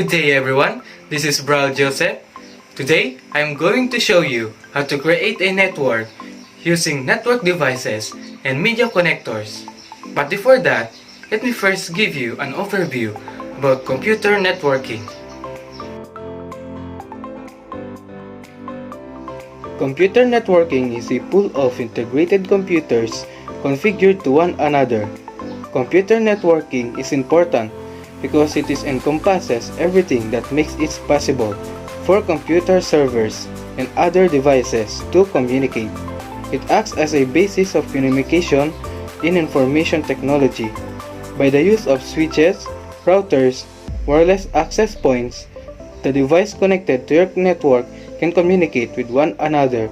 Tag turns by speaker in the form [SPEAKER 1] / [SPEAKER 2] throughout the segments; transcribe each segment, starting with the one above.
[SPEAKER 1] Good day everyone, this is Bral Joseph. Today, I'm going to show you how to create a network using network devices and media connectors. But before that, let me first give you an overview about computer networking. Computer networking is a pool of integrated computers configured to one another. Computer networking is important because it encompasses everything that makes it possible for computer servers and other devices to communicate. It acts as a basis of communication in information technology. By the use of switches, routers, wireless access points, the device connected to your network can communicate with one another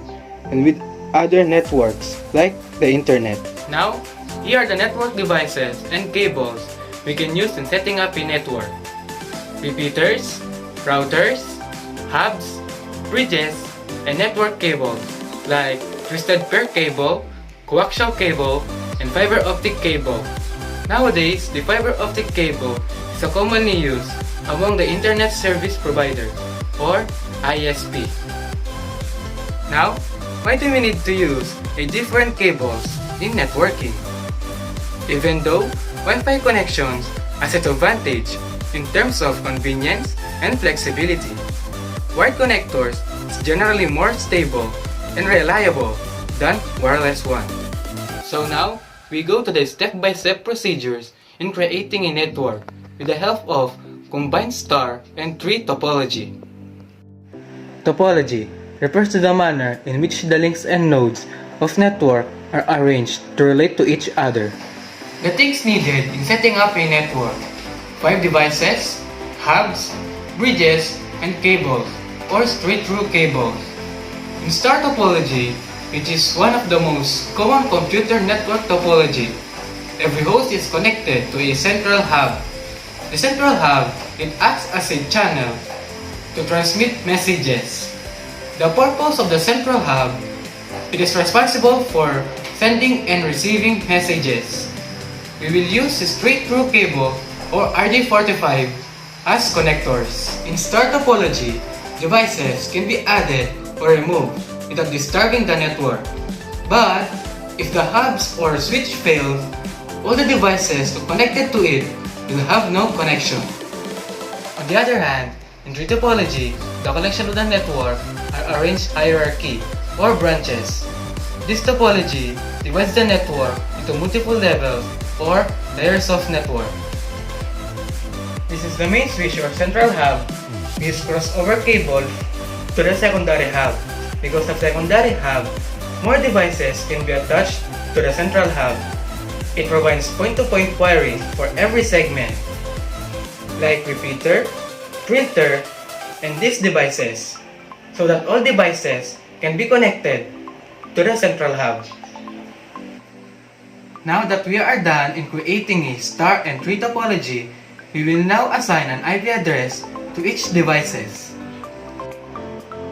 [SPEAKER 1] and with other networks like the internet. Now, here are the network devices and cables we can use in setting up a network. Repeaters, routers, hubs, bridges, and network cables like twisted pair cable, coaxial cable, and fiber optic cable. Nowadays, the fiber optic cable is commonly used among the Internet Service Providers or ISP. Now, why do we need to use a different cables in networking? Even though Wi-Fi connections has its advantage in terms of convenience and flexibility, wired connectors is generally more stable and reliable than wireless one. So now, we go to the step-by-step procedures in creating a network with the help of combined star and tree topology. Topology refers to the manner in which the links and nodes of network are arranged to relate to each other. The things needed in setting up a network: 5 devices, hubs, bridges, and cables, or straight-through cables. In star topology, which is one of the most common computer network topology, every host is connected to a central hub. The central hub, it acts as a channel to transmit messages. The purpose of the central hub, it is responsible for sending and receiving messages. We will use a straight-through cable or RJ45 as connectors. In star topology, devices can be added or removed without disturbing the network. But if the hubs or switch fails, all the devices connected to it will have no connection. On the other hand, in tree topology, the connection to the network are arranged hierarchy or branches. This topology divides the network into multiple levels or layers of network. This is the main switch or central hub. We use crossover cable to the secondary hub. Because of secondary hub, more devices can be attached to the central hub. It provides point-to-point wiring for every segment, like repeater, printer, and these devices, so that all devices can be connected to the central hub. Now that we are done in creating a star and tree topology, we will now assign an IP address to each devices.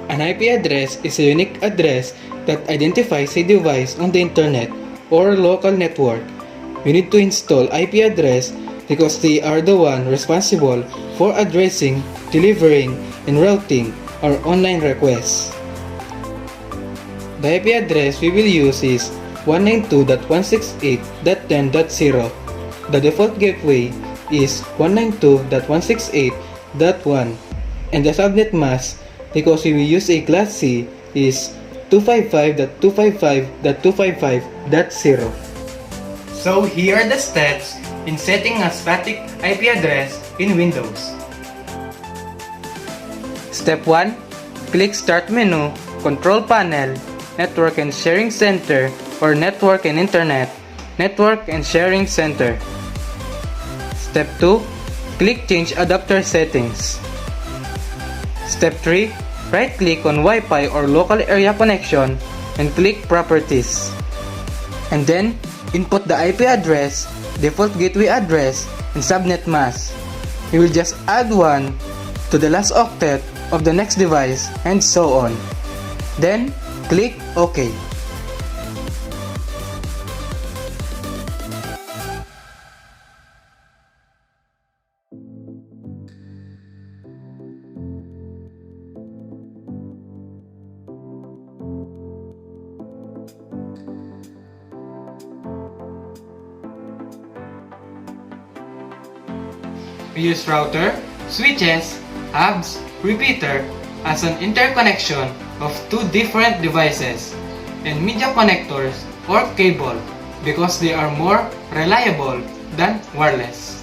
[SPEAKER 1] An IP address is a unique address that identifies a device on the internet or local network. We need to install IP address because they are the one responsible for addressing, delivering, and routing our online requests. The IP address we will use is 192.168.10.0. The default gateway is 192.168.1 and the subnet mask, because we will use a class C, is 255.255.255.0. So here are the steps in setting a static IP address in Windows. Step 1. Click Start menu, Control Panel, Network and Sharing Center, or Network and Internet, Network and Sharing Center. Step 2. Click Change Adapter Settings. Step 3. Right-click on Wi-Fi or local area connection and click Properties. And then, input the IP address, default gateway address, and subnet mask. You will just add one to the last octet of the next device and so on. Then, click OK. We use router, switches, hubs, repeater as an interconnection of two different devices, and media connectors or cable because they are more reliable than wireless.